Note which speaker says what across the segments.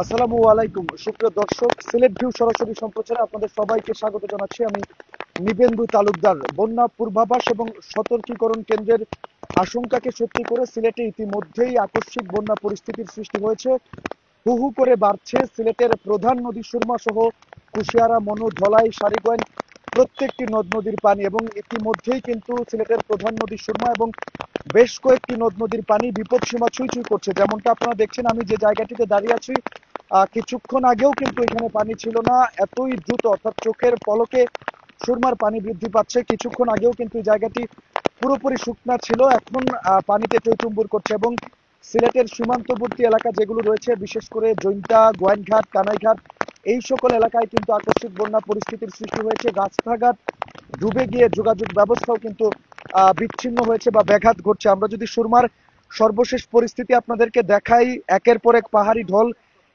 Speaker 1: আসসালামু আলাইকুম সুপ্রিয় দর্শক, সিলেট ভিউ সরাসরি সম্প্রচারে আপনাদের সবাইকে স্বাগত জানাচ্ছি। আমি নিবেন্দু তালুকদার। বন্যা পূর্বাভাস এবং সতর্কীকরণ কেন্দ্রের আশঙ্কাকে সত্যি করে সিলেটে ইতিমধ্যেই আকস্মিক বন্যা পরিস্থিতির সৃষ্টি হয়েছে। হু হু করে বাড়ছে সিলেটের প্রধান নদী সুরমা সহ কুশিয়ারা, মনু, ধলাই, সারিগঞ্জ প্রত্যেকটি নদ নদীর পানি, এবং ইতিমধ্যেই কিন্তু সিলেটের প্রধান নদী সুরমা এবং বেশ কয়েকটি নদ নদীর পানি বিপদসীমা ছুঁই ছুঁই করছে। যেমনটা আপনারা দেখছেন, আমি যে জায়গাটিতে দাঁড়িয়ে আছি কিছুক্ষণ আগেও কিন্তু এখানে পানি ছিল না। এতই দ্রুত, অর্থাৎ চোখের পলকে সুরমার পানি বৃদ্ধি পাচ্ছে। কিছুক্ষণ আগেও কিন্তু এই জায়গাটি পুরোপুরি শুকনা ছিল, এখন পানিতে টইটুম্বুর করছে। এবং সিলেটের সীমান্তবর্তী এলাকা যেগুলো রয়েছে, বিশেষ করে জৈন্তা, গোয়াইনঘাট, কানাইঘাট, এই সকল এলাকায় কিন্তু আকস্মিক বন্যা পরিস্থিতির সৃষ্টি হয়েছে। রাস্তাঘাট ডুবে গিয়ে যোগাযোগ ব্যবস্থাও কিন্তু বিচ্ছিন্ন হয়েছে বা ব্যাঘাত ঘটছে। আমরা যদি সুরমার সর্বশেষ পরিস্থিতি আপনাদেরকে দেখাই, একের পর এক পাহাড়ি ঢল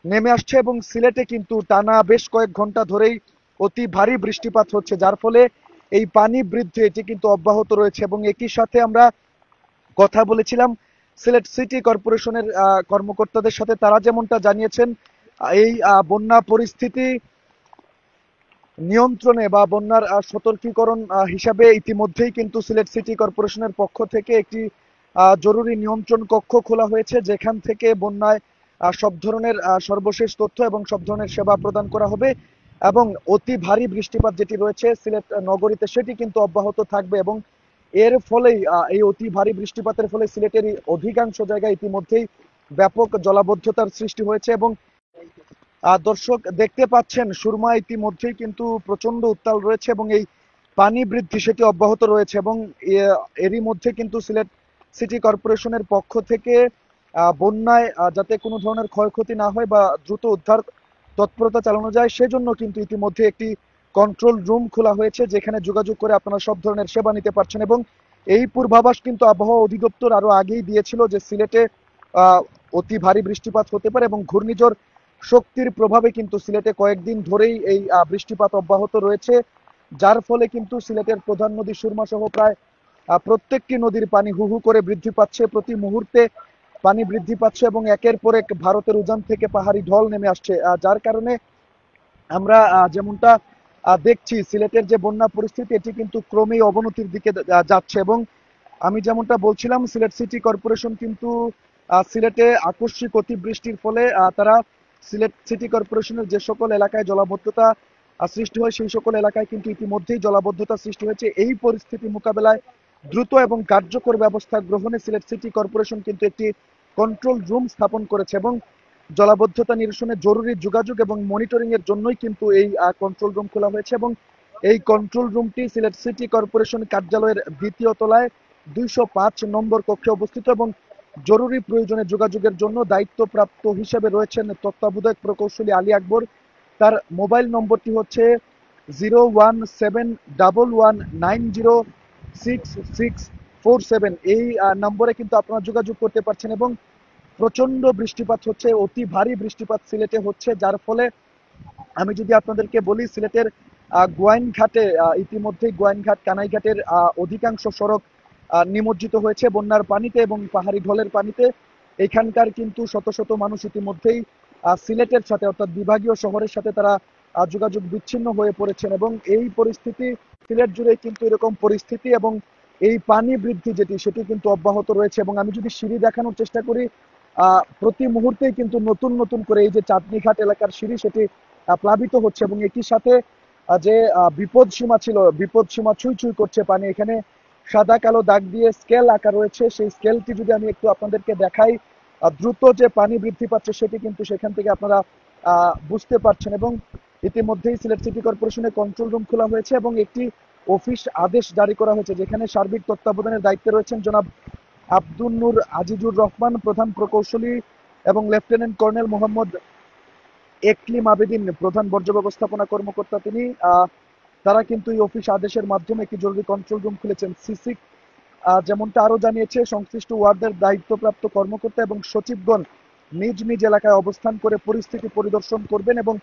Speaker 1: নেমে আসছে এবং সিলেটে কিন্তু টানা বেশ কয়েক ঘন্টা ধরেই অতি ভারী বৃষ্টিপাত হচ্ছে, যার ফলে এই পানি বৃদ্ধি এটি কিন্তু অব্যাহত রয়েছে। এবং একই সাথে আমরা কথা বলেছিলাম সিলেট সিটি কর্পোরেশনের কর্মকর্তাদের সাথে, তারা যেমনটা জানিয়েছেন এই বন্যা পরিস্থিতি নিয়ন্ত্রণে বা বন্যার সতর্কীকরণ হিসাবে ইতিমধ্যেই কিন্তু সিলেট সিটি কর্পোরেশনের পক্ষ থেকে একটি জরুরি নিয়ন্ত্রণ কক্ষ খোলা হয়েছে, যেখান থেকে বন্যায় সব ধরনের সর্বশেষ তথ্য এবং সব ধরনের সেবা প্রদান করা হবে। এবং অতি ভারী বৃষ্টিপাত যেটি রয়েছে সিলেট নগরীতে, সেটি কিন্তু অব্যাহত থাকবে। এবং এর ফলেই এই অতি ভারী বৃষ্টিপাতের ফলে সিলেটের অধিকাংশ জায়গায় ইতিমধ্যেই ব্যাপক জলাবদ্ধতার সৃষ্টি হয়েছে। এবং দর্শক দেখতে পাচ্ছেন, সুরমা ইতিমধ্যেই কিন্তু প্রচন্ড উত্তাল রয়েছে এবং এই পানি বৃদ্ধি সেটি অব্যাহত রয়েছে। এবং এরই মধ্যে কিন্তু সিলেট সিটি কর্পোরেশনের পক্ষ থেকে বন্যায় যাতে কোনো ধরনের ক্ষয়ক্ষতি না হয় বা দ্রুত উদ্ধার তৎপরতা চালানো যায়, সেজন্য কিন্তু ইতিমধ্যে একটি কন্ট্রোল রুম খোলা হয়েছে, যেখানে যোগাযোগ করে আপনারা সব ধরনের সেবা নিতে পারছেন। এবং এই পূর্বাভাস কিন্তু আবহাওয়া অধিদপ্তর আরো আগেই দিয়েছিল যে সিলেটে আহ অতি ভারী বৃষ্টিপাত হতে পারে, এবং ঘূর্ণিঝড় শক্তির প্রভাবে কিন্তু সিলেটে কয়েকদিন ধরেই এই বৃষ্টিপাত অব্যাহত রয়েছে, যার ফলে কিন্তু সিলেটের প্রধান নদী সুরমা সহ প্রায় প্রত্যেকটি নদীর পানি হু হু করে বৃদ্ধি পাচ্ছে। প্রতি মুহূর্তে পানি বৃদ্ধি পাচ্ছে এবং একের পর এক ভারতের উজান থেকে পাহাড়ি ঢল নেমে আসছে, যার কারণে আমরা যেমনটা দেখছি সিলেটের যে বন্যা পরিস্থিতি, এটি কিন্তু ক্রমেই অবনতির দিকে যাচ্ছে। এবং আমি যেমনটা বলছিলাম, সিলেট সিটি কর্পোরেশন কিন্তু সিলেটে আকস্মিক অতিবৃষ্টির ফলে তারা সিলেট সিটি কর্পোরেশনের যে সকল এলাকায় জলাবদ্ধতা সৃষ্টি হয়, সেই সকল এলাকায় কিন্তু ইতিমধ্যেই জলাবদ্ধতা সৃষ্টি হয়েছে। এই পরিস্থিতি মোকাবেলায় দ্রুত এবং কার্যকর ব্যবস্থা গ্রহণে সিলেট সিটি কর্পোরেশন কিন্তু একটি কন্ট্রোল রুম স্থাপন করেছে। এবং জলাবদ্ধতা নিরসনে জরুরি যোগাযোগ এবং মনিটরিং এর জন্যই কিন্তু এই কন্ট্রোল রুম খোলা হয়েছে। এবং এই কন্ট্রোল রুমটি সিলেট সিটি কর্পোরেশন কার্যালয়ের দ্বিতীয় তলায় 205 নম্বর কক্ষে অবস্থিত। এবং জরুরি প্রয়োজনে যোগাযোগের জন্য দায়িত্বপ্রাপ্ত হিসেবে রয়েছেন তত্ত্বাবধায়ক প্রকৌশলী আলী আকবর। তার মোবাইল নম্বরটি হচ্ছে 01711906647। এই নম্বরে কিন্তু আপনারা যোগাযোগ করতে পারছেন। এবং প্রচন্ড বৃষ্টিপাত হচ্ছে, অতি ভারী বৃষ্টিপাত সিলেটে হচ্ছে, যার ফলে আমি যদি আপনাদেরকে বলি, সিলেটের গোয়াইনঘাটে ইতিমধ্যেই গোয়াইনঘাট, কানাইঘাটের অধিকাংশ সড়ক নিমজ্জিত হয়েছে বন্যার পানিতে এবং পাহাড়ি ঢলের পানিতে। এখানকার কিন্তু শত শত মানুষ ইতিমধ্যেই সিলেটের সাথে, অর্থাৎ বিভাগীয় শহরের সাথে তারা যোগাযোগ বিচ্ছিন্ন হয়ে পড়েছেন। এবং এই পরিস্থিতি সিলেট জুড়ে কিন্তু এরকম পরিস্থিতি, এবং এই পানি বৃদ্ধি সেটি কিন্তু অব্যাহত রয়েছে। এবং আমি যদি সিঁড়ি দেখানোর চেষ্টা করি, প্রতি মুহূর্তেই কিন্তু নতুন নতুন করে এই যে চাঁদনীঘাট এলাকার সিঁড়ি, সেটি প্লাবিত হচ্ছে। এবং একই সাথে যে বিপদ সীমা ছিল, বিপদ সীমা ছুঁই ছুঁই করছে পানি। এখানে সাদা কালো দাগ দিয়ে স্কেল আঁকা রয়েছে, সেই স্কেলটি যদি আমি একটু আপনাদেরকে দেখাই, দ্রুত যে পানি বৃদ্ধি পাচ্ছে সেটি কিন্তু সেখান থেকে আপনারা বুঝতে পারছেন। এবং ইতিমধ্যেই সিলেট সিটি কর্পোরেশনের কন্ট্রোল রুম খোলা হয়েছে এবং একটি অফিস আদেশ জারি করা হয়েছে, যেখানে সার্বিক তত্ত্বাবধানের দায়িত্বে রয়েছেন জনাব আব্দুল নূর আজিজুর রহমান, প্রধান প্রকৌশলী, এবং লেফটেন্যান্ট কর্নেল মোহাম্মদ একলিম আবেদিন, প্রধান বর্জ্য ব্যবস্থাপনা কর্মকর্তা তিনি। তারা কিন্তু এই অফিস আদেশের মাধ্যমে একটি জরুরি কন্ট্রোল রুম খুলেছেন। সিসিক যেমনটা আরো জানিয়েছে, সংশ্লিষ্ট ওয়ার্ডের দায়িত্বপ্রাপ্ত কর্মকর্তা এবং সচিবগণ নিজ নিজ এলাকায় অবস্থান করে পরিস্থিতি পরিদর্শন করবেন এবং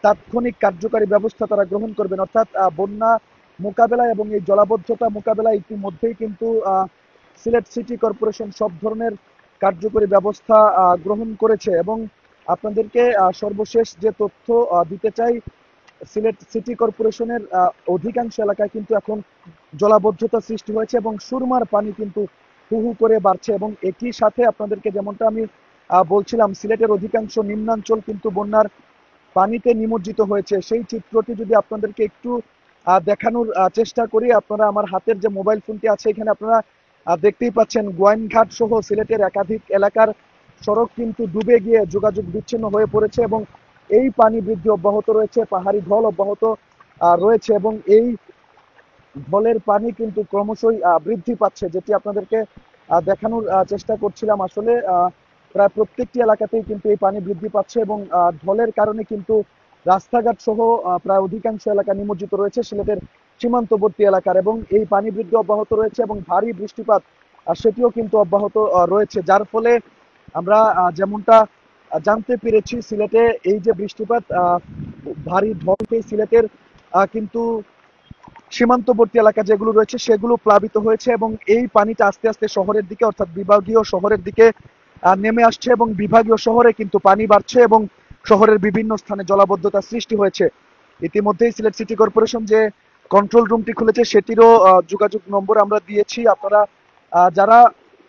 Speaker 1: তাৎক্ষণিক কার্যকারী ব্যবস্থা তারা গ্রহণ করবেন। অর্থাৎ বন্যা মোকাবেলা এবং এই জলাবদ্ধতা মোকাবেলা ইতিমধ্যেই কিন্তু সিলেট সিটি কর্পোরেশন সব ধরনের কার্যকরী ব্যবস্থা গ্রহণ করেছে। এবং আপনাদেরকে সর্বশেষ যে তথ্য দিতে চাই, সিলেট সিটি কর্পোরেশনের অধিকাংশ এলাকায় কিন্তু এখন জলাবদ্ধতা সৃষ্টি হয়েছে এবং সুরমার পানি কিন্তু হু হু করে বাড়ছে। এবং একই সাথে আপনাদেরকে যেমনটা আমি বলছিলাম, সিলেটের অধিকাংশ নিম্নাঞ্চল কিন্তু বন্যার পানিতে নিমজ্জিত হয়েছে। সেই চিত্রটি যদি আপনাদেরকে একটু দেখানোর চেষ্টা করি, আপনারা আমার হাতের যে মোবাইল ফোনটি আছে এখানে আপনারা দেখতেই পাচ্ছেন গোয়াইনঘাট সহ সিলেটের একাধিক এলাকার সড়ক কিন্তু ডুবে গিয়ে যোগাযোগ বিচ্ছিন্ন হয়ে পড়েছে এবং এই পানি বৃদ্ধি অব্যাহত রয়েছে, পাহাড়ি ঢল অব্যাহত রয়েছে এবং এই ঢলের পানি কিন্তু ক্রমশই বৃদ্ধি পাচ্ছে, যেটি আপনাদেরকে দেখানোর চেষ্টা করছিলাম। আসলে প্রায় প্রত্যেকটি এলাকাতেই কিন্তু এই পানি বৃদ্ধি পাচ্ছে এবং ঢলের কারণে কিন্তু রাস্তাঘাট সহ প্রায় অধিকাংশ এলাকা নিমজ্জিত রয়েছে সিলেটের সীমান্তবর্তী এলাকার, এবং এই পানি বৃদ্ধি অব্যাহত রয়েছে এবং ভারী বৃষ্টিপাত সেটিও কিন্তু অব্যাহত রয়েছে, যার ফলে আমরা যেমনটা জানতে পেরেছি সিলেটে এই যে বৃষ্টিপাত, ভারী ঢলকে সিলেটের কিন্তু সীমান্তবর্তী এলাকা যেগুলো রয়েছে সেগুলো প্লাবিত হয়েছে এবং এই পানিটা আস্তে আস্তে শহরের দিকে অর্থাৎ বিভাগীয় শহরের দিকে নেমে আসছে এবং বিভাগীয় শহরে কিন্তু পানি বাড়ছে এবং শহরের বিভিন্ন স্থানে জলাবদ্ধতা সৃষ্টি হয়েছে। ইতিমধ্যেই সিলেট সিটি কর্পোরেশন যে কন্ট্রোল রুমটি খুলেছে সেটিরও যোগাযোগ নম্বর আমরা দিয়েছি। আপনারা যারা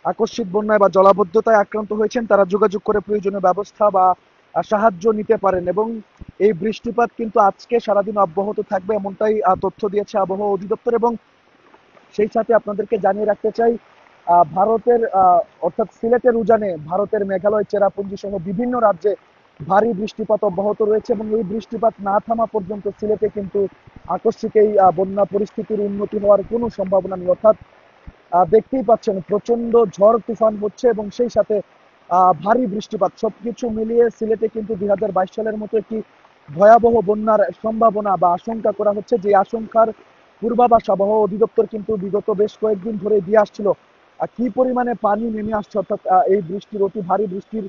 Speaker 1: আকস্মিক বন্যায় বা জলাবদ্ধতায় আক্রান্ত হয়েছেন তারা যোগাযোগ করে প্রয়োজনীয় ব্যবস্থা বা সাহায্য নিতে পারেন। এবং এই বৃষ্টিপাত কিন্তু আজকে সারাদিন অব্যাহত থাকবে এমনটাই তথ্য দিয়েছে আবহাওয়া অধিদপ্তর। এবং সেই সাথে আপনাদেরকে জানিয়ে রাখতে চাই, ভারতের অর্থাৎ সিলেটের উজানে ভারতের মেঘালয়, চেরাপুঞ্জি সহ বিভিন্ন রাজ্যে ভারী বৃষ্টিপাত অব্যাহত রয়েছে এবং এই বৃষ্টিপাত না থামা পর্যন্ত সিলেটে কিন্তু আকস্মিক এই বন্যা পরিস্থিতির উন্নতি হওয়ার কোনো সম্ভাবনা নেই। অর্থাৎ দেখতেই পাচ্ছেন প্রচন্ড ঝড় তুফান হচ্ছে এবং সেই সাথে ভারী বৃষ্টিপাত, সবকিছু মিলিয়ে সিলেটে কিন্তু 2022 সালের মতো একটি ভয়াবহ বন্যার সম্ভাবনা বা আশঙ্কা করা হচ্ছে, যে আশঙ্কার পূর্বাভাস আবহাওয়া অধিদপ্তর কিন্তু বিগত বেশ কয়েকদিন ধরে দিয়ে আসছিল। কি পরিমাণে পানি নেমে আসছে, অর্থাৎ এই বৃষ্টির অতি ভারী বৃষ্টির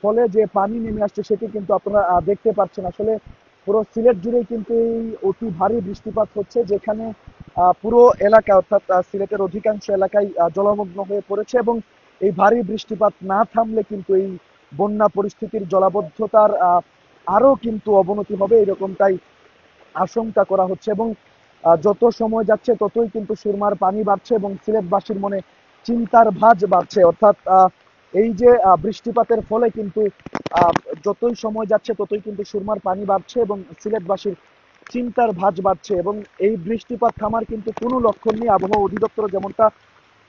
Speaker 1: ফলে যে পানি নেমে আসছে সেটি কিন্তু আপনারা দেখতে পাচ্ছেন। আসলে পুরো সিলেট জুড়েই কিন্তু এই অতি ভারী বৃষ্টিপাত হচ্ছে, যেখানে পুরো এলাকা অর্থাৎ সিলেটের অধিকাংশ এলাকায় জলমগ্ন হয়ে পড়েছে এবং এই ভারী বৃষ্টিপাত না থামলে কিন্তু এই বন্যা পরিস্থিতির জলাবদ্ধতার আরো কিন্তু অবনতি হবে, এরকমটাই আশঙ্কা করা হচ্ছে। এবং যত সময় যাচ্ছে ততই কিন্তু সুরমার পানি বাড়ছে এবং সিলেটবাসীর মনে চিন্তার ভাঁজ বাড়ছে। অর্থাৎ এই যে বৃষ্টিপাতের ফলে কিন্তু আহ, যতই সময় যাচ্ছে ততই কিন্তু সুরমার পানি বাড়ছে এবং সিলেটবাসীর চিন্তার ভাঁজ বাড়ছে এবং এই বৃষ্টিপাত থামার কিন্তু কোনো লক্ষণ নেই। আবহাওয়া অধিদপ্তর যেমনটা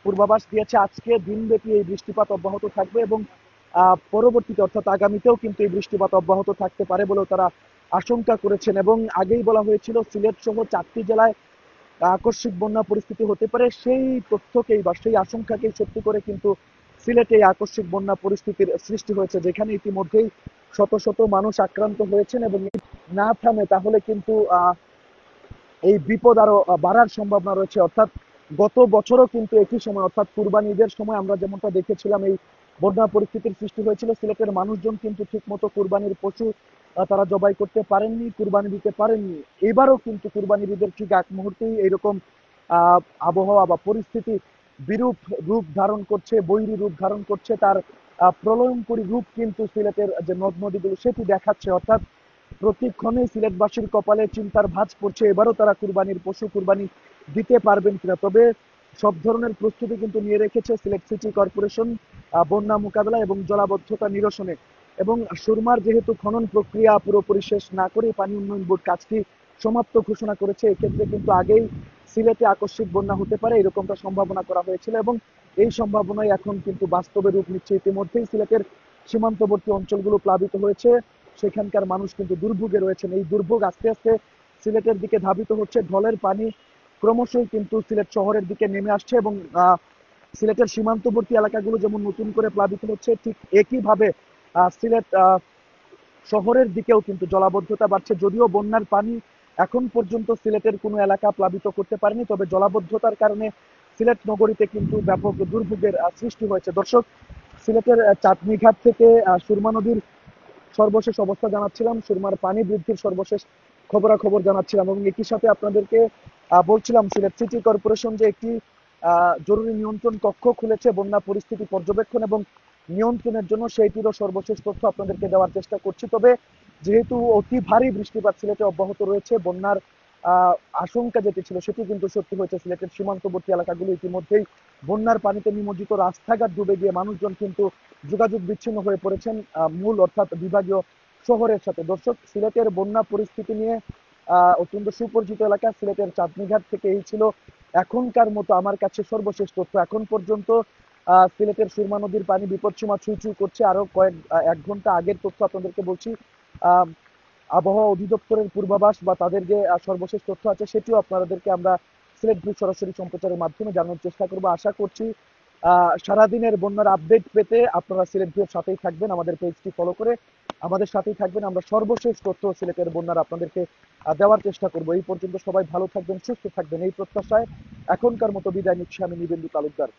Speaker 1: পূর্বাভাস দিয়েছে, আজকে দিনব্যাপী এই বৃষ্টিপাত অব্যাহত থাকবে এবং পরবর্তীতে অর্থাৎ আগামীতেও কিন্তু এই বৃষ্টিপাত অব্যাহত থাকতে পারে বলেও তারা আশঙ্কা করেছেন। এবং আগেই বলা হয়েছিল সিলেট সহ 4টি জেলায় আকস্মিক বন্যা পরিস্থিতি হতে পারে, সেই তথ্যকেই বা সেই আশঙ্কাকেই সত্যি করে কিন্তু সিলেটে এই আকস্মিক বন্যা পরিস্থিতির সৃষ্টি হয়েছে, যেখানে ইতিমধ্যেই শত শত মানুষ আক্রান্ত হয়েছেন এবং না থামে তাহলে কিন্তু এই বিপদ আরো বাড়ার সম্ভাবনা রয়েছে। অর্থাৎ গত বছরও কিন্তু একই সময় অর্থাৎ কুরবানি ঈদের সময় আমরা যেমনটা দেখেছিলাম এই বন্যা পরিস্থিতির সৃষ্টি হয়েছিল, সিলেটের মানুষজন কিন্তু ঠিক মতো কুরবানির পশু তারা জবাই করতে পারেননি, কুরবানি দিতে পারেননি। এবারও কিন্তু কুরবানির ঈদের ঠিক এক মুহূর্তেই এইরকম আহ আবহাওয়া বা পরিস্থিতি বিরূপ রূপ ধারণ করছে, বৈরী রূপ ধারণ করছে, তার প্রলয়ঙ্করী রূপ কিন্তু সিলেটের যে নদ নদীগুলো সেটি দেখাচ্ছে। অর্থাৎ প্রতিক্ষণে সিলেটবাসীর কপালে চিন্তার ভাঁজ পড়ছে, এবারও তারা কুরবানির পশু কুরবানি দিতে পারবেন কিনা। তবে সব ধরনের প্রস্তুতি কিন্তু নিয়ে রেখেছে সিলেট সিটি কর্পোরেশন বন্যা মোকাবেলা এবং জলাবদ্ধতা নিরসনে। এবং সুরমার যেহেতু খনন প্রক্রিয়া পুরোপুরি শেষ না করে পানি উন্নয়ন বোর্ড কাজটি সমাপ্ত ঘোষণা করেছে, এক্ষেত্রে কিন্তু আগেই সিলেটে আকস্মিক বন্যা হতে পারে এরকমটা সম্ভাবনা করা হয়েছিল এবং এই সম্ভাবনাই এখন কিন্তু বাস্তবে রূপ নিচ্ছে। ইতিমধ্যেই সিলেটের সীমান্তবর্তী অঞ্চলগুলো প্লাবিত হয়েছে, সেখানকার মানুষ কিন্তু দুর্ভোগে রয়েছেন। এই দুর্ভোগ আস্তে আস্তে সিলেটের দিকে ধাবিত হচ্ছে, ঢলের পানি ক্রমশই কিন্তু সিলেট শহরের দিকে নেমে আসছে এবং সিলেটের সীমান্তবর্তী এলাকাগুলো যেমন নতুন করে প্লাবিত হচ্ছে, ঠিক একইভাবে সিলেট শহরের দিকেও কিন্তু জলাবদ্ধতা বাড়ছে। যদিও বন্যার পানি এখন পর্যন্ত সিলেটের কোনো এলাকা প্লাবিত করতে পারেনি, তবে জলাবদ্ধতার কারণে সিলেট নগরীতে কিন্তু ব্যাপক দুর্ভোগের সৃষ্টি হয়েছে। দর্শক, সিলেটের চাঁদনীঘাট থেকে সুরমা নদীর সর্বশেষ অবস্থা জানাচ্ছিলাম, সুরমার পানি বৃদ্ধির সর্বশেষ খবরাখবর জানাচ্ছিলাম এবং একই সাথে আপনাদেরকে বলছিলাম সিলেট সিটি কর্পোরেশন যে একটি জরুরি নিয়ন্ত্রণ কক্ষ খুলেছে বন্যা পরিস্থিতি পর্যবেক্ষণ এবং নিয়ন্ত্রণের জন্য সেইটিরও সর্বশেষ তথ্য আপনাদেরকে দেওয়ার চেষ্টা করছি। তবে যেহেতু অতি ভারী বৃষ্টিপাত সিলেটে অব্যাহত রয়েছে, বন্যার আহ, আশঙ্কা যেটি ছিল সেটি কিন্তু সত্যি হয়েছে। সিলেটের সীমান্তবর্তী এলাকাগুলো ইতিমধ্যেই বন্যার পানিতে নিমজ্জিত, রাস্তাঘাট ডুবে গিয়ে মানুষজন কিন্তু যোগাযোগ বিচ্ছিন্ন হয়ে পড়েছেন মূল অর্থাৎ বিভাগীয় শহরের সাথে। দর্শক, সিলেটের বন্যা পরিস্থিতি নিয়ে অত্যন্ত সুপরিচিত এলাকা সিলেটের চাঁদনীঘাট থেকে এই ছিল এখনকার মতো আমার কাছে সর্বশেষ তথ্য। এখন পর্যন্ত সিলেটের সুরমা নদীর পানি বিপদসীমা ছুঁই ছুঁই করছে। আরো এক ঘন্টা আগের তথ্য আপনাদেরকে বলছি। আহ, আবহাওয়া অধিদপ্তরের পূর্বাভাস বা তাদের যে সর্বশেষ তথ্য আছে সেটিও আপনাদেরকে আমরা সিলেট ভিউ সরাসরি সম্প্রচারের মাধ্যমে জানানোর চেষ্টা করব। আশা করছি সারাদিনের বন্যার আপডেট পেতে আপনারা সিলেট ভিউর সাথেই থাকবেন, আমাদের পেজটি ফলো করে আমাদের সাথেই থাকবেন। আমরা সর্বশেষ তথ্য সিলেটের বন্যার আপনাদেরকে দেওয়ার চেষ্টা করব। এই পর্যন্ত সবাই ভালো থাকবেন, সুস্থ থাকবেন এই প্রত্যাশায় এখনকার মতো বিদায় নিচ্ছি আমি নিবেন্দু তালুকদার।